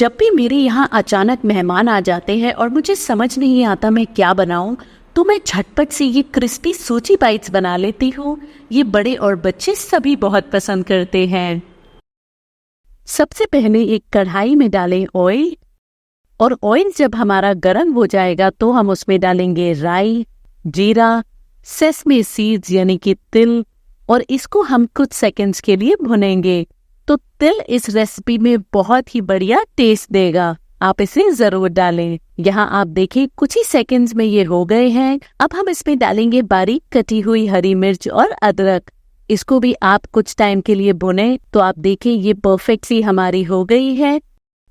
जब भी मेरे यहाँ अचानक मेहमान आ जाते हैं और मुझे समझ नहीं आता मैं क्या बनाऊं, तो मैं झटपट से ये क्रिस्पी सूजी बाइट्स बना लेती हूँ। ये बड़े और बच्चे सभी बहुत पसंद करते हैं। सबसे पहले एक कढ़ाई में डालें ऑयल, और ऑयल जब हमारा गर्म हो जाएगा तो हम उसमें डालेंगे राई, जीरा, सेसमे सीड्स यानी कि तिल, और इसको हम कुछ सेकंड्स के लिए भुनेंगे। तो तिल इस रेसिपी में बहुत ही बढ़िया टेस्ट देगा, आप इसे जरूर डालें। यहाँ आप देखें कुछ ही सेकंड्स में ये हो गए हैं। अब हम इसमें डालेंगे बारीक कटी हुई हरी मिर्च और अदरक। इसको भी आप कुछ टाइम के लिए भुने। तो आप देखें ये परफेक्टली हमारी हो गई है।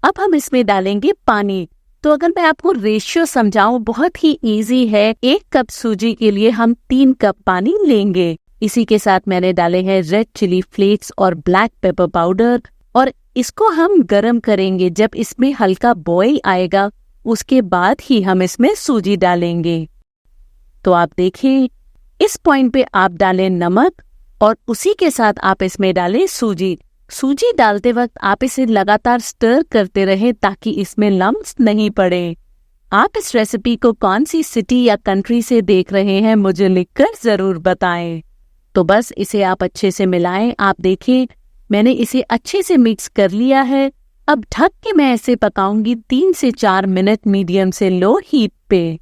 अब हम इसमें डालेंगे पानी। तो अगर मैं आपको रेशियो समझाऊं, बहुत ही इजी है। 1 कप सूजी के लिए हम 3 कप पानी लेंगे। इसी के साथ मैंने डाले हैं रेड चिली फ्लेक्स और ब्लैक पेपर पाउडर, और इसको हम गरम करेंगे। जब इसमें हल्का बॉईल आएगा उसके बाद ही हम इसमें सूजी डालेंगे। तो आप देखें इस पॉइंट पे आप डालें नमक, और उसी के साथ आप इसमें डालें सूजी। सूजी डालते वक्त आप इसे लगातार स्टर करते रहें ताकि इसमें लम्स नहीं पड़े। आप इस रेसिपी को कौन सी सिटी या कंट्री से देख रहे हैं मुझे लिखकर जरूर बताएं। तो बस इसे आप अच्छे से मिलाएं। आप देखें मैंने इसे अच्छे से मिक्स कर लिया है। अब ढक के मैं इसे पकाऊंगी 3 से 4 मिनट मीडियम से लो हीट पे।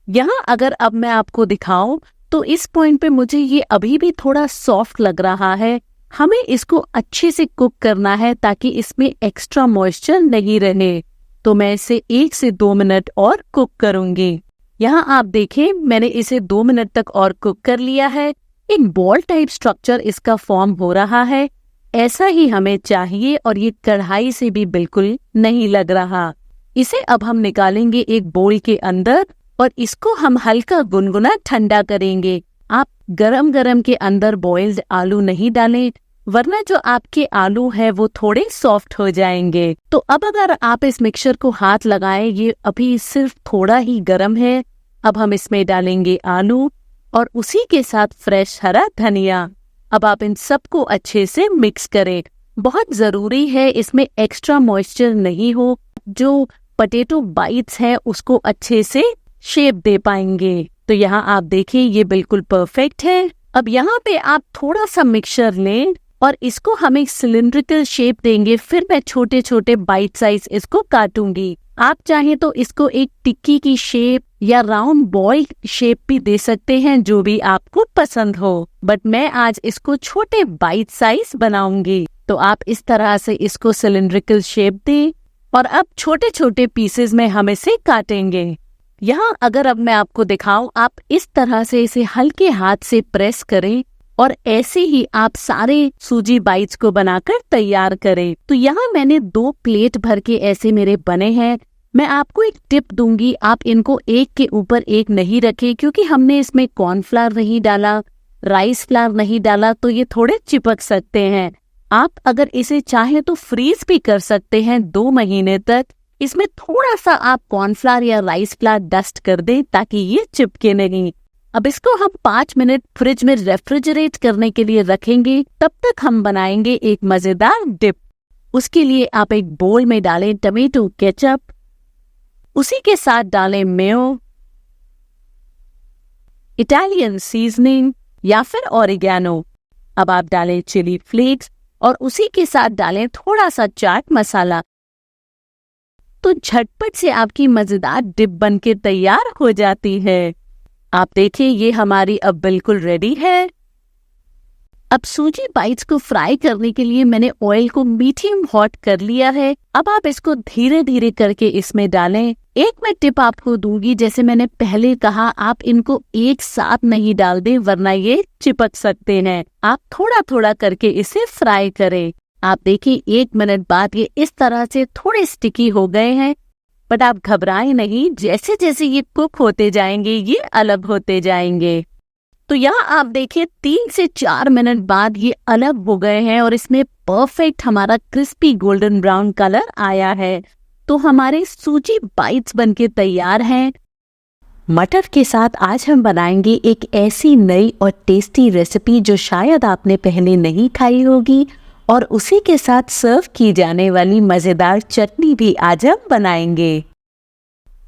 यहाँ अगर अब मैं आपको दिखाऊं तो इस पॉइंट पे मुझे ये अभी भी थोड़ा सॉफ्ट लग रहा है। हमें इसको अच्छे से कुक करना है ताकि इसमें एक्स्ट्रा मॉइस्चर नहीं रहे। तो मैं इसे 1 से 2 मिनट और कुक करूंगी। यहाँ आप देखें मैंने इसे 2 मिनट तक और कुक कर लिया है। एक बॉल टाइप स्ट्रक्चर इसका फॉर्म हो रहा है। ऐसा ही हमें चाहिए, और ये कढ़ाई से भी बिल्कुल नहीं लग रहा। इसे अब हम निकालेंगे एक बोल के अंदर, और इसको हम हल्का गुनगुना ठंडा करेंगे। आप गरम गरम के अंदर बॉइल्ड आलू नहीं डालें, वरना जो आपके आलू है वो थोड़े सॉफ्ट हो जाएंगे। तो अब अगर आप इस मिक्सचर को हाथ लगाएं, ये अभी सिर्फ थोड़ा ही गरम है। अब हम इसमें डालेंगे आलू और उसी के साथ फ्रेश हरा धनिया। अब आप इन सबको अच्छे से मिक्स करें। बहुत जरूरी है इसमें एक्स्ट्रा मॉइस्चर नहीं हो, जो पोटैटो बाइट्स हैं उसको अच्छे से शेप दे पाएंगे। तो यहाँ आप देखें ये बिल्कुल परफेक्ट है। अब यहाँ पे आप थोड़ा सा मिक्सचर लें और इसको हम एक सिलिंड्रिकल शेप देंगे। फिर मैं छोटे छोटे बाइट साइज इसको काटूंगी। आप चाहें तो इसको एक टिक्की की शेप या राउंड बॉल शेप भी दे सकते हैं, जो भी आपको पसंद हो। बट मैं आज इसको छोटे बाइट साइज बनाऊंगी। तो आप इस तरह से इसको सिलिंड्रिकल शेप दें, और अब छोटे छोटे पीसेस में हम इसे काटेंगे। यहाँ अगर अब मैं आपको दिखाऊं, आप इस तरह से इसे हल्के हाथ से प्रेस करें, और ऐसे ही आप सारे सूजी बाइट्स को बनाकर तैयार करें। तो यहाँ मैंने 2 प्लेट भर के ऐसे मेरे बने हैं। मैं आपको एक टिप दूंगी, आप इनको एक के ऊपर एक नहीं रखें, क्योंकि हमने इसमें कॉर्नफ्लावर नहीं डाला, राइस फ्लावर नहीं डाला, तो ये थोड़े चिपक सकते हैं। आप अगर इसे चाहें तो फ्रीज भी कर सकते हैं 2 महीने तक। इसमें थोड़ा सा आप कॉर्नफ्लावर या राइस फ्लावर डस्ट कर दें ताकि ये चिपके नहीं। अब इसको हम 5 मिनट फ्रिज में रेफ्रिजरेट करने के लिए रखेंगे। तब तक हम बनाएंगे एक मजेदार डिप। उसके लिए आप एक बोल में डालें टमेटो केचप, उसी के साथ डालें मेयो, इटालियन सीजनिंग या फिर ऑरिगेनो। अब आप डालें चिली फ्लेक्स, और उसी के साथ डालें थोड़ा सा चाट मसाला। तो झटपट से आपकी मजेदार डिप बनके तैयार हो जाती है। आप देखिए ये हमारी अब बिल्कुल रेडी है। अब सूजी बाइट्स को फ्राई करने के लिए मैंने ऑयल को मीडियम हॉट कर लिया है। अब आप इसको धीरे धीरे करके इसमें डालें। एक मैं टिप आपको दूंगी, जैसे मैंने पहले कहा, आप इनको एक साथ नहीं डाल दें, वरना ये चिपक सकते हैं। आप थोड़ा थोड़ा करके इसे फ्राई करें। आप देखिए 1 मिनट बाद ये इस तरह से थोड़े स्टिकी हो गए हैं। बट आप घबराएं नहीं, जैसे जैसे ये कुक होते जाएंगे ये अलग होते जाएंगे। तो यहाँ आप देखिए 3 से 4 मिनट बाद ये अलग हो गए हैं, और इसमें परफेक्ट हमारा क्रिस्पी गोल्डन ब्राउन कलर आया है। तो हमारे सूजी बाइट्स बनके तैयार हैं। मटर के साथ आज हम बनाएंगे एक ऐसी नई और टेस्टी रेसिपी जो शायद आपने पहले नहीं खाई होगी, और उसी के साथ सर्व की जाने वाली मज़ेदार चटनी भी आज हम बनाएंगे।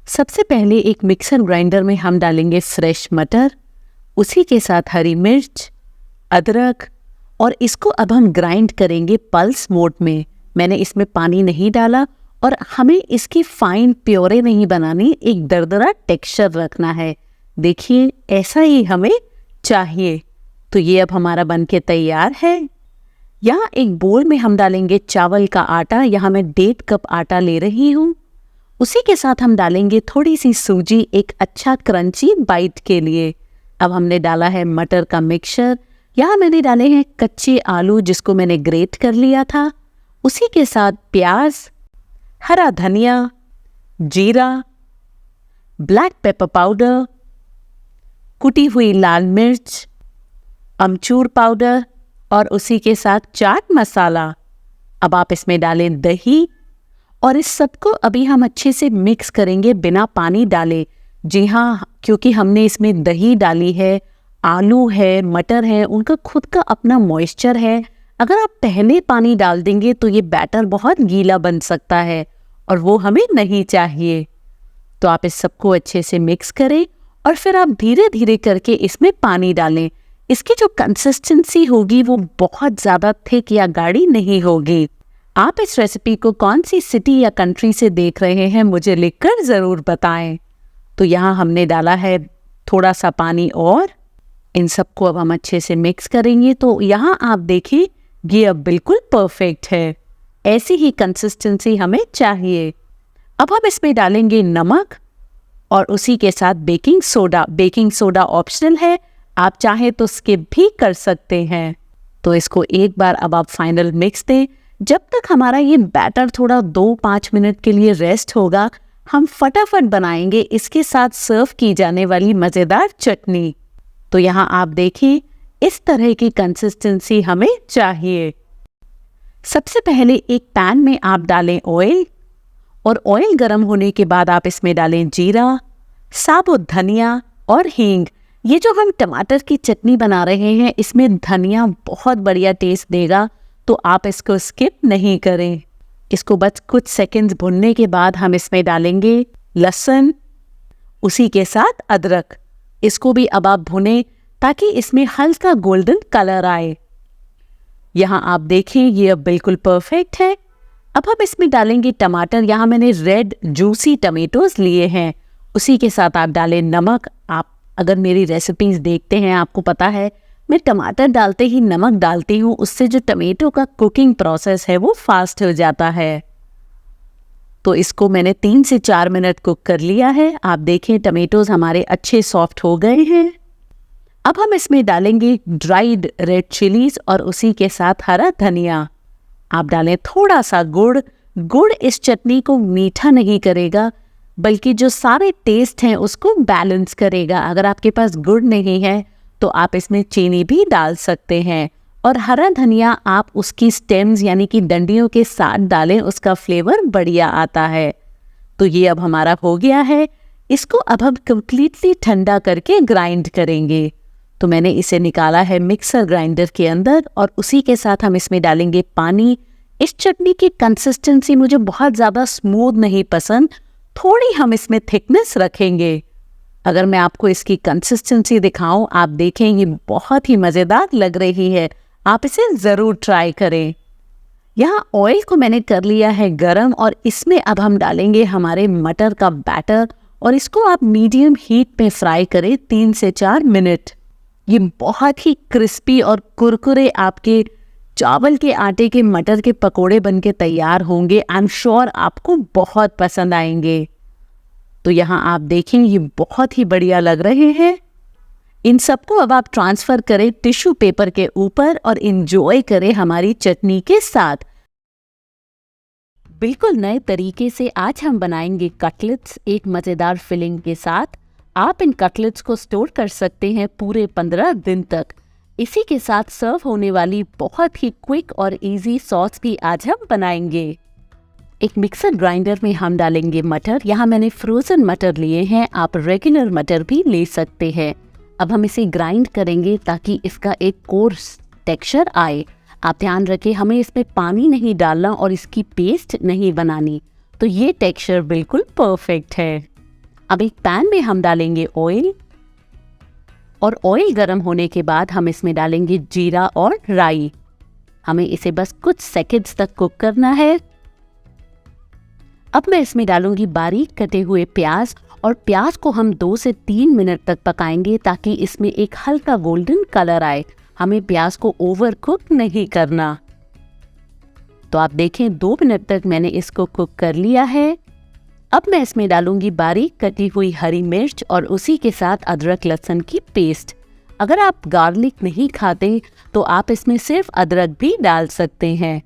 सबसे पहले एक मिक्सर ग्राइंडर में हम डालेंगे फ्रेश मटर, उसी के साथ हरी मिर्च, अदरक, और इसको अब हम ग्राइंड करेंगे पल्स मोड में। मैंने इसमें पानी नहीं डाला और हमें इसकी फाइन प्योरे नहीं बनानी, एक दरदरा टेक्सचर रखना है। देखिए ऐसा ही हमें चाहिए। तो ये अब हमारा बनके तैयार है। यहाँ एक बोल में हम डालेंगे चावल का आटा। यहाँ मैं 1.5 कप आटा ले रही हूँ। उसी के साथ हम डालेंगे थोड़ी सी सूजी, एक अच्छा क्रंची बाइट के लिए। अब हमने डाला है मटर का मिक्सचर। यहाँ मैंने डाले हैं कच्चे आलू जिसको मैंने ग्रेट कर लिया था। उसी के साथ प्याज, हरा धनिया, जीरा, ब्लैक पेपर पाउडर, कुटी हुई लाल मिर्च, अमचूर पाउडर और उसी के साथ चाट मसाला। अब आप इसमें डालें दही और इस सबको अभी हम अच्छे से मिक्स करेंगे बिना पानी डाले। जी हाँ, क्योंकि हमने इसमें दही डाली है, आलू है, मटर है, उनका खुद का अपना मॉइस्चर है। अगर आप पहले पानी डाल देंगे तो ये बैटर बहुत गीला बन सकता है और वो हमें नहीं चाहिए। तो आप इस सबको अच्छे से मिक्स करें और फिर आप धीरे धीरे करके इसमें पानी डालें। इसकी जो कंसिस्टेंसी होगी वो बहुत ज़्यादा थिक या गाढ़ी नहीं होगी। आप इस रेसिपी को कौन सी सिटी या कंट्री से देख रहे हैं मुझे लिखकर ज़रूर बताएं। तो यहाँ हमने डाला है थोड़ा सा पानी और इन सबको अब हम अच्छे से मिक्स करेंगे। तो यहाँ आप देखिए ये अब बिल्कुल परफेक्ट है। ऐसी ही कंसिस्टेंसी हमें चाहिए। अब हम इसमें डालेंगे नमक और उसी के साथ baking soda. Baking soda optional है, आप चाहें तो स्किप भी कर सकते हैं। तो इसको एक बार अब आप फाइनल मिक्स दें। जब तक हमारा ये बैटर थोड़ा 2-5 मिनट के लिए रेस्ट होगा, हम फटाफट बनाएंगे इसके साथ सर्व की जाने वाली मज़ेदार चटनी। तो यहाँ आप देखिए इस तरह की कंसिस्टेंसी हमें चाहिए। सबसे पहले एक पैन में आप डालें ऑयल और ऑयल गर्म होने के बाद आप इसमें डालें जीरा, साबुत धनिया और हींग। ये जो हम टमाटर की चटनी बना रहे हैं इसमें धनिया बहुत बढ़िया टेस्ट देगा, तो आप इसको स्किप नहीं करें। इसको बस कुछ सेकंड्स भुनने के बाद हम इसमें डालेंगे लहसुन, उसी के साथ अदरक। इसको भी अब आप भुनें ताकि इसमें हल्का गोल्डन कलर आए। यहाँ आप देखें ये अब बिल्कुल परफेक्ट है। अब हम इसमें डालेंगे टमाटर। यहाँ मैंने रेड जूसी टमेटोज लिए हैं। उसी के साथ आप डालें नमक। आप अगर मेरी रेसिपीज़ देखते हैं आपको पता है मैं टमाटर डालते ही नमक डालती हूँ, उससे जो टमेटो का कुकिंग प्रोसेस है वो फास्ट हो जाता है। तो इसको मैंने 3 से 4 मिनट कुक कर लिया है। आप देखें टमेटोज हमारे अच्छे सॉफ्ट हो गए हैं। अब हम इसमें डालेंगे ड्राइड रेड चिलीज और उसी के साथ हरा धनिया। आप डालें थोड़ा सा गुड़। गुड़ इस चटनी को मीठा नहीं करेगा बल्कि जो सारे टेस्ट हैं उसको बैलेंस करेगा। अगर आपके पास गुड़ नहीं है तो आप इसमें चीनी भी डाल सकते हैं। और हरा धनिया आप उसकी स्टेम्स यानी कि डंडियों के साथ डालें, उसका फ्लेवर बढ़िया आता है। तो ये अब हमारा हो गया है। इसको अब हम कंप्लीटली ठंडा करके ग्राइंड करेंगे। तो मैंने इसे निकाला है मिक्सर ग्राइंडर के अंदर और उसी के साथ हम इसमें डालेंगे पानी। इस चटनी की कंसिस्टेंसी मुझे बहुत ज़्यादा स्मूथ नहीं पसंद, थोड़ी हम इसमें थिकनेस रखेंगे। अगर मैं आपको इसकी कंसिस्टेंसी दिखाऊं, आप देखें ये बहुत ही मज़ेदार लग रही है। आप इसे ज़रूर ट्राई करें। यहाँ ऑयल को मैंने कर लिया है गरम और इसमें अब हम डालेंगे हमारे मटर का बैटर और इसको आप मीडियम हीट पे फ्राई करें 3 से 4 मिनट। ये बहुत ही क्रिस्पी और कुरकुरे आपके चावल के आटे के मटर के पकोड़े बनके तैयार होंगे। आई एम श्योर आपको बहुत पसंद आएंगे। तो यहाँ आप देखें ये बहुत ही बढ़िया लग रहे हैं। इन सबको अब आप ट्रांसफ़र करें टिश्यू पेपर के ऊपर और इंजॉय करें हमारी चटनी के साथ। बिल्कुल नए तरीके से आज हम बनाएंगे कटलेट्स एक मज़ेदार फिलिंग के साथ। आप इन कटलेट्स को स्टोर कर सकते हैं पूरे 15 दिन तक। इसी के साथ सर्व होने वाली बहुत ही क्विक और इजी सॉस भी आज हम बनाएंगे। एक मिक्सर ग्राइंडर में हम डालेंगे मटर। यहाँ मैंने फ्रोज़न मटर लिए हैं, आप रेगुलर मटर भी ले सकते हैं। अब हम इसे ग्राइंड करेंगे ताकि इसका एक कोर्स टेक्सचर आए। आप ध्यान रखें, हमें इसमें पानी नहीं डालना और इसकी पेस्ट नहीं बनानी, तो ये टेक्सचर बिल्कुल परफेक्ट है। अब एक पैन में हम डालेंगे ऑयल, और ऑयल गर्म होने के बाद हम इसमें डालेंगे जीरा और राई। हमें इसे बस कुछ सेकंड्स तक कुक करना है। अब मैं इसमें डालूंगी बारीक कटे हुए प्याज, और प्याज को हम 2 से 3 मिनट तक पकाएंगे ताकि इसमें एक हल्का गोल्डन कलर आए। हमें प्याज को ओवर कुक नहीं करना। तो आप देखें 2 मिनट तक मैंने इसको कुक कर लिया है। अब मैं इसमें डालूंगी बारीक कटी हुई हरी मिर्च और उसी के साथ अदरक लहसुन की पेस्ट। अगर आप गार्लिक नहीं खाते तो आप इसमें सिर्फ अदरक भी डाल सकते हैं।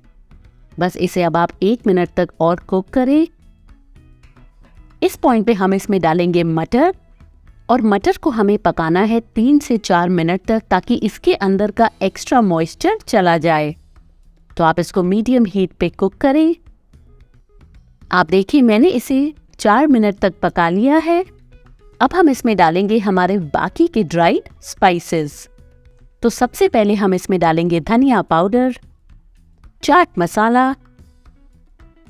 बस इसे अब आप 1 मिनट तक और कुक करें। इस पॉइंट पे हम इसमें डालेंगे मटर, और मटर को हमें पकाना है 3 से 4 मिनट तक ताकि इसके अंदर का एक्स्ट्रा मॉइस्चर चला जाए। तो आप इसको मीडियम हीट पे कुक करें। आप देखिए मैंने इसे 4 मिनट तक पका लिया है। अब हम इसमें डालेंगे हमारे बाकी के ड्राइड स्पाइसेस। तो सबसे पहले हम इसमें डालेंगे धनिया पाउडर, चाट मसाला,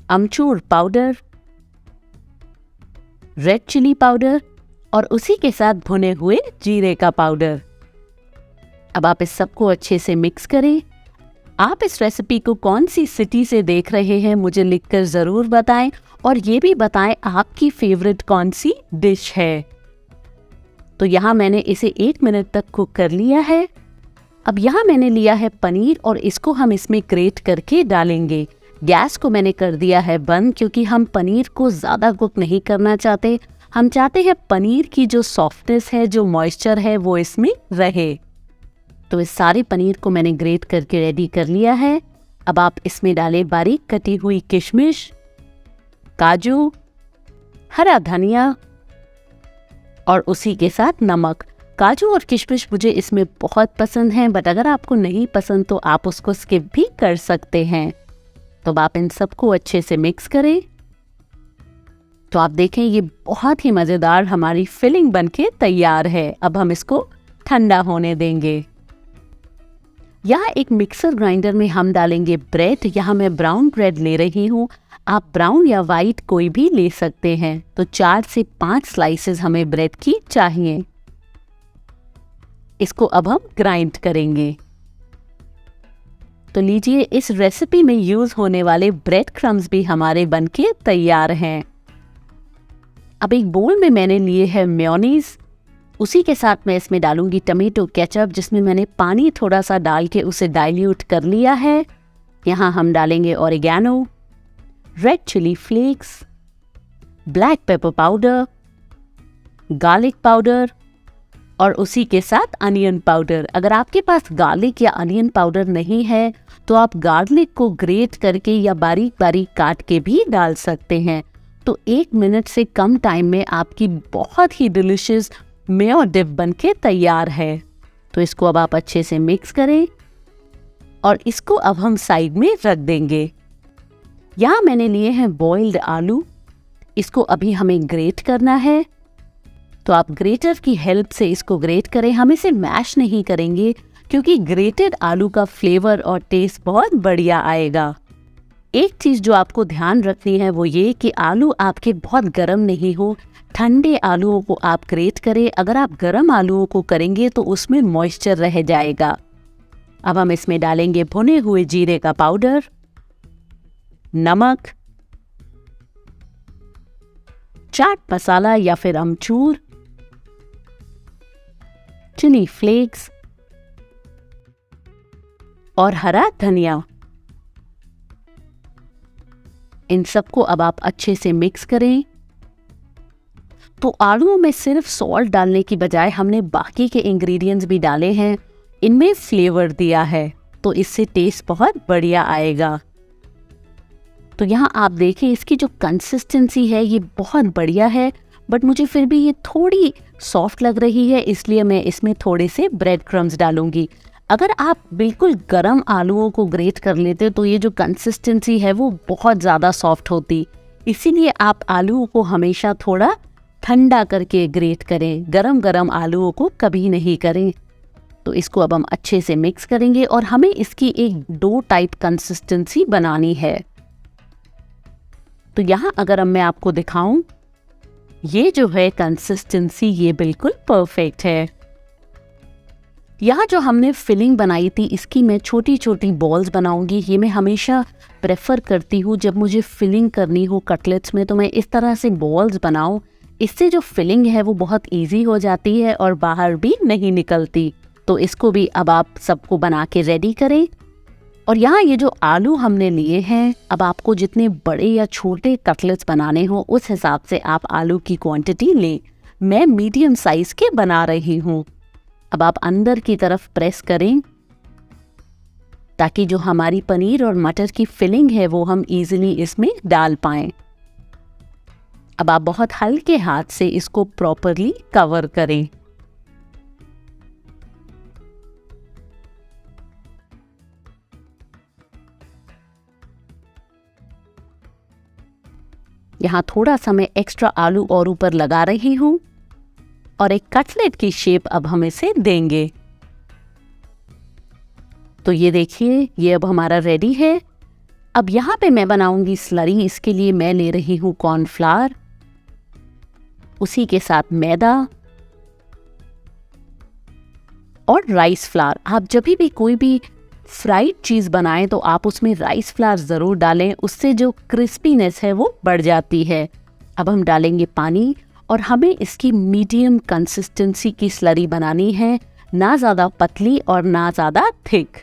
अमचूर पाउडर, रेड चिली पाउडर और उसी के साथ भुने हुए जीरे का पाउडर। अब आप इस सबको अच्छे से मिक्स करें। आप इस रेसिपी को कौन सी सिटी से देख रहे हैं मुझे लिखकर ज़रूर बताएं, और ये भी बताएं आपकी फेवरेट कौन सी डिश है। तो यहाँ मैंने इसे 1 मिनट तक कुक कर लिया है। अब यहाँ मैंने लिया है पनीर, और इसको हम इसमें ग्रेट करके डालेंगे। गैस को मैंने कर दिया है बंद, क्योंकि हम पनीर को ज़्यादा कुक नहीं करना चाहते। हम चाहते हैं पनीर की जो सॉफ्टनेस है, जो मॉइस्चर है, वो इसमें रहे। तो इस सारे पनीर को मैंने ग्रेट करके रेडी कर लिया है। अब आप इसमें डालें बारीक कटी हुई किशमिश, काजू, हरा धनिया और उसी के साथ नमक। काजू और किशमिश मुझे इसमें बहुत पसंद हैं, बट अगर आपको नहीं पसंद तो आप उसको स्किप भी कर सकते हैं। तो अब आप इन सबको अच्छे से मिक्स करें। तो आप देखें ये बहुत ही मज़ेदार हमारी फिलिंग बनके तैयार है। अब हम इसको ठंडा होने देंगे। यहाँ एक मिक्सर ग्राइंडर में हम डालेंगे ब्रेड। यहाँ मैं ब्राउन ब्रेड ले रही हूँ, आप ब्राउन या वाइट कोई भी ले सकते हैं। तो 4 से 5 स्लाइसेस हमें ब्रेड की चाहिए। इसको अब हम ग्राइंड करेंगे। तो लीजिए, इस रेसिपी में यूज होने वाले ब्रेड क्रम्स भी हमारे बनके तैयार हैं। अब एक बोल में मैंने लिए है मेयोनीज, उसी के साथ मैं इसमें डालूंगी टमेटो केचप, जिसमें मैंने पानी थोड़ा सा डाल के उसे डाइल्यूट कर लिया है। यहाँ हम डालेंगे oregano, red chilli flakes, black pepper powder, garlic powder और उसी के साथ अनियन पाउडर। अगर आपके पास गार्लिक या अनियन पाउडर नहीं है तो आप गार्लिक को ग्रेट करके या बारीक बारीक काट के भी डाल सकते हैं। तो 1 मिनट से कम टाइम में आपकी बहुत ही डिलिशियस मेयो डिप बनके तैयार है। तो इसको अब आप अच्छे से मिक्स करें और इसको अब हम साइड में रख देंगे। यहाँ मैंने लिए हैं बॉइल्ड आलू, इसको अभी हमें ग्रेट करना है। तो आप ग्रेटर की हेल्प से इसको ग्रेट करें, हम इसे मैश नहीं करेंगे क्योंकि ग्रेटेड आलू का फ्लेवर और टेस्ट बहुत बढ़िया आएगा। एक चीज़ जो आपको ध्यान रखनी है वो ये कि आलू आपके बहुत गर्म नहीं हो, ठंडे आलूओं को आप ग्रेट करें। अगर आप गर्म आलूओं को करेंगे तो उसमें मॉइस्चर रह जाएगा। अब हम इसमें डालेंगे भुने हुए जीरे का पाउडर, नमक, चाट मसाला या फिर अमचूर, चिली फ्लेक्स और हरा धनिया। इन सबको अब आप अच्छे से मिक्स करें। तो आलूओं में सिर्फ सॉल्ट डालने की बजाय हमने बाकी के इंग्रेडिएंट्स भी डाले हैं, इनमें फ्लेवर दिया है, तो इससे टेस्ट बहुत बढ़िया आएगा। तो यहाँ आप देखें इसकी जो कंसिस्टेंसी है ये बहुत बढ़िया है, बट मुझे फिर भी ये थोड़ी सॉफ्ट लग रही है, इसलिए मैं इसमें थोड़े से ब्रेड क्रम्स डालूंगी। अगर आप बिल्कुल गरम आलूओं को ग्रेट कर लेते तो ये जो कंसिस्टेंसी है वो बहुत ज़्यादा सॉफ्ट होती, इसीलिए आप आलूओं को हमेशा थोड़ा ठंडा करके ग्रेट करें, गरम गरम आलूओं को कभी नहीं करें। तो इसको अब हम अच्छे से मिक्स करेंगे और हमें इसकी एक डो टाइप कंसिस्टेंसी बनानी है। तो यहाँ अगर अब मैं आपको दिखाऊं, ये जो है कंसिस्टेंसी ये बिल्कुल परफेक्ट है। यहाँ जो हमने फिलिंग बनाई थी इसकी मैं छोटी छोटी बॉल्स बनाऊंगी। ये मैं हमेशा प्रेफर करती हूँ जब मुझे फिलिंग करनी हो कटलेट्स में, तो मैं इस तरह से बॉल्स बनाऊं। इससे जो फिलिंग है वो बहुत इजी हो जाती है और बाहर भी नहीं निकलती। तो इसको भी अब आप सबको बना के रेडी करें। और यहाँ ये जो आलू हमने लिए हैं, अब आपको जितने बड़े या छोटे कटलेट्स बनाने हो उस हिसाब से आप आलू की क्वांटिटी लें। मैं मीडियम साइज के बना रही हूँ। अब आप अंदर की तरफ प्रेस करें ताकि जो हमारी पनीर और मटर की फिलिंग है वो हम इजीली इसमें डाल पाएं। अब आप बहुत हल्के हाथ से इसको प्रॉपरली कवर करें। यहाँ थोड़ा सा मैं एक्स्ट्रा आलू और ऊपर लगा रही हूँ और एक कटलेट की शेप अब हम इसे देंगे। तो ये देखिए, ये अब हमारा रेडी है। अब यहाँ पे मैं बनाऊंगी स्लरी। इसके लिए मैं ले रही हूँ कॉर्नफ्लावर, उसी के साथ मैदा और राइस फ्लावर। आप जब भी कोई भी फ्राइड चीज़ बनाएं तो आप उसमें राइस फ्लावर ज़रूर डालें, उससे जो क्रिस्पीनेस है वो बढ़ जाती है। अब हम डालेंगे पानी और हमें इसकी मीडियम कंसिस्टेंसी की स्लरी बनानी है, ना ज़्यादा पतली और ना ज़्यादा थिक।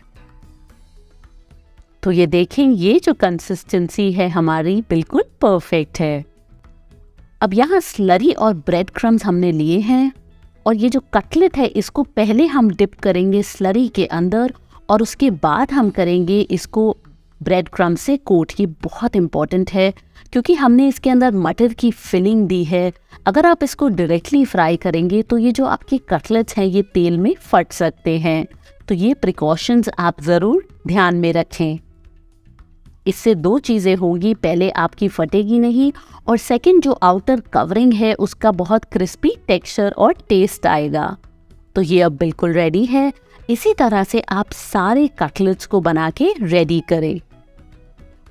तो ये देखें, ये जो कंसिस्टेंसी है हमारी बिल्कुल परफेक्ट है। अब यहाँ स्लरी और ब्रेड क्रम्स हमने लिए हैं और ये जो कटलेट है इसको पहले हम डिप करेंगे स्लरी के अंदर और उसके बाद हम करेंगे इसको ब्रेड क्रम्ब से कोट। ये बहुत इंपॉर्टेंट है क्योंकि हमने इसके अंदर मटर की फिलिंग दी है। अगर आप इसको डायरेक्टली फ्राई करेंगे तो ये जो आपके कटलेट्स हैं ये तेल में फट सकते हैं। तो ये प्रिकॉशंस आप ज़रूर ध्यान में रखें। इससे दो चीज़ें होंगी, पहले आपकी फटेगी नहीं और सेकंड जो आउटर कवरिंग है उसका बहुत क्रिस्पी टेक्सचर और टेस्ट आएगा। तो ये अब बिल्कुल रेडी है। इसी तरह से आप सारे कटलेट्स को बना के रेडी करें।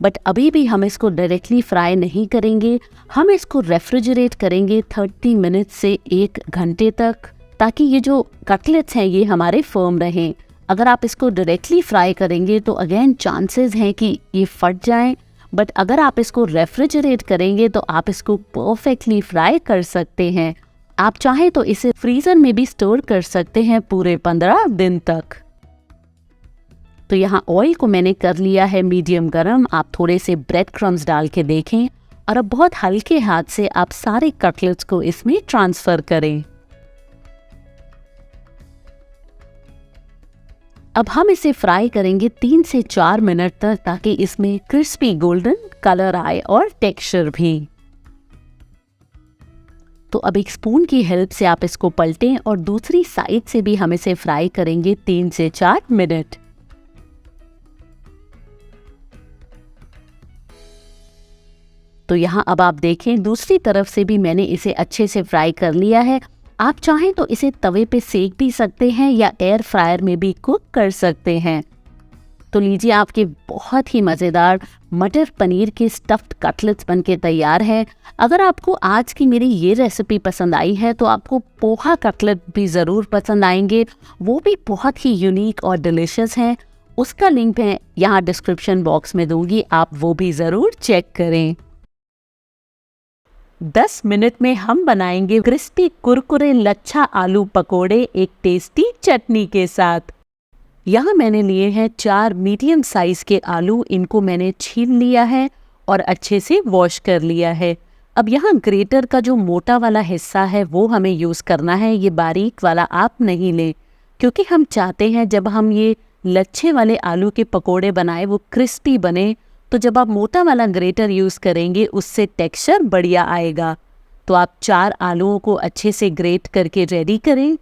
बट अभी भी हम इसको डायरेक्टली फ्राई नहीं करेंगे, हम इसको रेफ्रिजरेट करेंगे 30 मिनट से 1 घंटे तक, ताकि ये जो कटलेट्स हैं ये हमारे फर्म रहें। अगर आप इसको डायरेक्टली फ्राई करेंगे तो अगेन चांसेस हैं कि ये फट जाएं, बट अगर आप इसको रेफ्रिजरेट करेंगे तो आप इसको परफेक्टली फ्राई कर सकते हैं। आप चाहें तो इसे फ्रीजर में भी स्टोर कर सकते हैं पूरे 15 दिन तक। तो यहाँ ऑयल को मैंने कर लिया है मीडियम गरम। आप थोड़े से ब्रेड क्रम्स डाल के देखें और अब बहुत हल्के हाथ से आप सारे कटलेट्स को इसमें ट्रांसफर करें। अब हम इसे फ्राई करेंगे 3 से 4 मिनट तक, ताकि इसमें क्रिस्पी गोल्डन कलर आए और टेक्सचर भी। तो अब एक स्पून की हेल्प से आप इसको पलटें और दूसरी साइड से भी हम इसे फ्राई करेंगे 3 से 4 मिनट। तो यहाँ अब आप देखें, दूसरी तरफ से भी मैंने इसे अच्छे से फ्राई कर लिया है। आप चाहें तो इसे तवे पे सेक भी सकते हैं या एयर फ्रायर में भी कुक कर सकते हैं। तो लीजिए, आपके बहुत ही मज़ेदार मटर पनीर के स्टफ्ड कटलेट्स बनके तैयार है। अगर आपको आज की मेरी ये रेसिपी पसंद आई है तो आपको पोहा कटलेट भी ज़रूर पसंद आएंगे। वो भी बहुत ही यूनिक और डिलीशियस हैं। उसका लिंक मैं यहाँ डिस्क्रिप्शन बॉक्स में दूंगी, आप वो भी ज़रूर चेक करें। 10 मिनट में हम बनाएंगे क्रिस्पी कुरकुरे लच्छा आलू पकोड़े एक टेस्टी चटनी के साथ। यहाँ मैंने लिए हैं 4 मीडियम साइज के आलू। इनको मैंने छील लिया है और अच्छे से वॉश कर लिया है। अब यहाँ ग्रेटर का जो मोटा वाला हिस्सा है वो हमें यूज़ करना है, ये बारीक वाला आप नहीं लें, क्योंकि हम चाहते हैं जब हम ये लच्छे वाले आलू के पकोड़े बनाए वो क्रिस्पी बने। तो जब आप मोटा वाला ग्रेटर यूज़ करेंगे उससे टेक्सचर बढ़िया आएगा। तो आप 4 आलूओं को अच्छे से ग्रेट करके रेडी करें।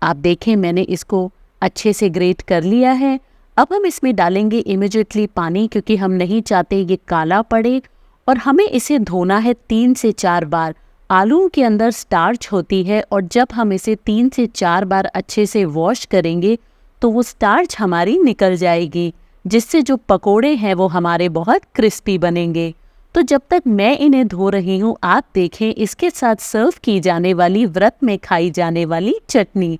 आप देखें, मैंने इसको अच्छे से ग्रेट कर लिया है। अब हम इसमें डालेंगे इमीडिएटली पानी, क्योंकि हम नहीं चाहते ये काला पड़े और हमें इसे धोना है 3 से 4 बार। आलू के अंदर स्टार्च होती है और जब हम इसे 3 से 4 बार अच्छे से वॉश करेंगे तो वो स्टार्च हमारी निकल जाएगी, जिससे जो पकोड़े हैं वो हमारे बहुत क्रिस्पी बनेंगे। तो जब तक मैं इन्हें धो रही हूँ, आप देखें इसके साथ सर्व की जाने वाली, व्रत में खाई जाने वाली चटनी।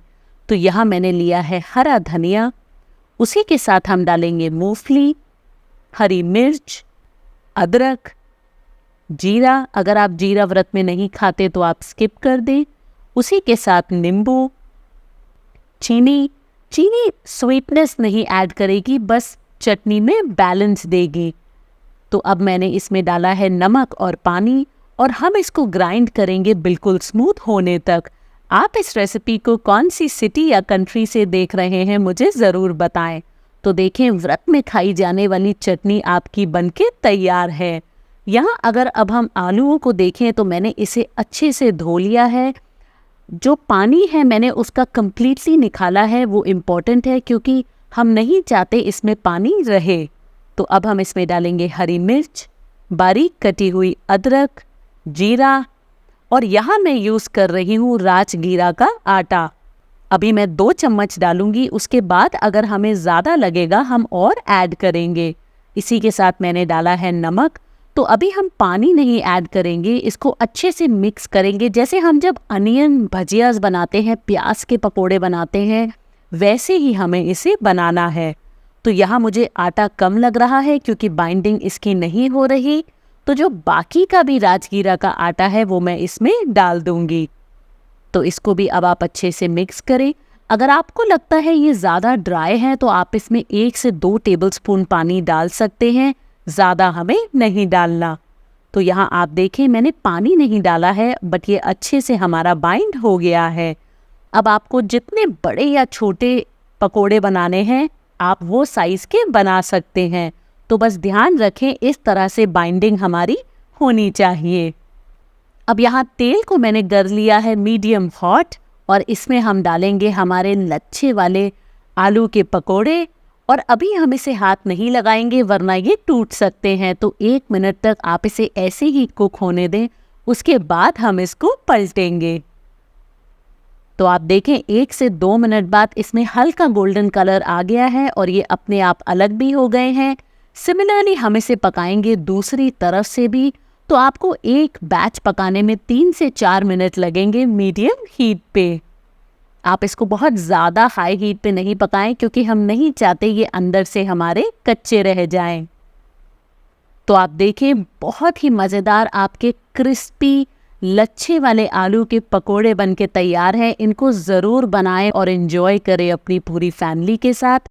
तो यहाँ मैंने लिया है हरा धनिया, उसी के साथ हम डालेंगे मूंगफली, हरी मिर्च, अदरक, जीरा। अगर आप जीरा व्रत में नहीं खाते तो आप स्किप कर दें। उसी के साथ नींबू, चीनी। चीनी स्वीटनेस नहीं ऐड करेगी, बस चटनी में बैलेंस देगी। तो अब मैंने इसमें डाला है नमक और पानी और हम इसको ग्राइंड करेंगे बिल्कुल स्मूथ होने तक। आप इस रेसिपी को कौन सी सिटी या कंट्री से देख रहे हैं मुझे ज़रूर बताएं। तो देखें, व्रत में खाई जाने वाली चटनी आपकी बनके तैयार है। यहाँ अगर अब हम आलूओं को देखें तो मैंने इसे अच्छे से धो लिया है। जो पानी है मैंने उसका कम्प्लीटली निकाला है, वो इम्पॉर्टेंट है क्योंकि हम नहीं चाहते इसमें पानी रहे। तो अब हम इसमें डालेंगे हरी मिर्च, बारीक कटी हुई अदरक, जीरा और यहाँ मैं यूज़ कर रही हूँ राजगीरा का आटा। अभी मैं 2 चम्मच डालूंगी, उसके बाद अगर हमें ज़्यादा लगेगा हम और ऐड करेंगे। इसी के साथ मैंने डाला है नमक। तो अभी हम पानी नहीं ऐड करेंगे, इसको अच्छे से मिक्स करेंगे। जैसे हम जब अनियन भजियास बनाते हैं, प्याज के पकोड़े बनाते हैं, वैसे ही हमें इसे बनाना है। तो यहाँ मुझे आटा कम लग रहा है क्योंकि बाइंडिंग इसकी नहीं हो रही। तो जो बाकी का भी राजगीरा का आटा है वो मैं इसमें डाल दूंगी। तो इसको भी अब आप अच्छे से मिक्स करें। अगर आपको लगता है ये ज़्यादा ड्राई है तो आप इसमें 1 से 2 टेबलस्पून पानी डाल सकते हैं, ज़्यादा हमें नहीं डालना। तो यहाँ आप देखें मैंने पानी नहीं डाला है, बट ये अच्छे से हमारा बाइंड हो गया है। अब आपको जितने बड़े या छोटे पकोड़े बनाने हैं आप वो साइज़ के बना सकते हैं। तो बस ध्यान रखें इस तरह से बाइंडिंग हमारी होनी चाहिए। अब यहाँ तेल को मैंने कर लिया है मीडियम हॉट और इसमें हम डालेंगे हमारे लच्छे वाले आलू के पकोड़े। और अभी हम इसे हाथ नहीं लगाएंगे वरना ये टूट सकते हैं। तो 1 मिनट तक आप इसे ऐसे ही कुक होने दें, उसके बाद हम इसको पलटेंगे। तो आप देखें 1 से 2 मिनट बाद इसमें हल्का गोल्डन कलर आ गया है और ये अपने आप अलग भी हो गए हैं। सिमिलरली हम इसे पकाएंगे दूसरी तरफ से भी। तो आपको एक बैच पकाने में 3 से 4 मिनट लगेंगे मीडियम हीट पे। आप इसको बहुत ज़्यादा हाई हीट पे नहीं पकाएं क्योंकि हम नहीं चाहते ये अंदर से हमारे कच्चे रह जाएं। तो आप देखें बहुत ही मज़ेदार आपके क्रिस्पी लच्छे वाले आलू के पकोड़े बनके तैयार हैं। इनको ज़रूर बनाएं और एंजॉय करें अपनी पूरी फैमिली के साथ।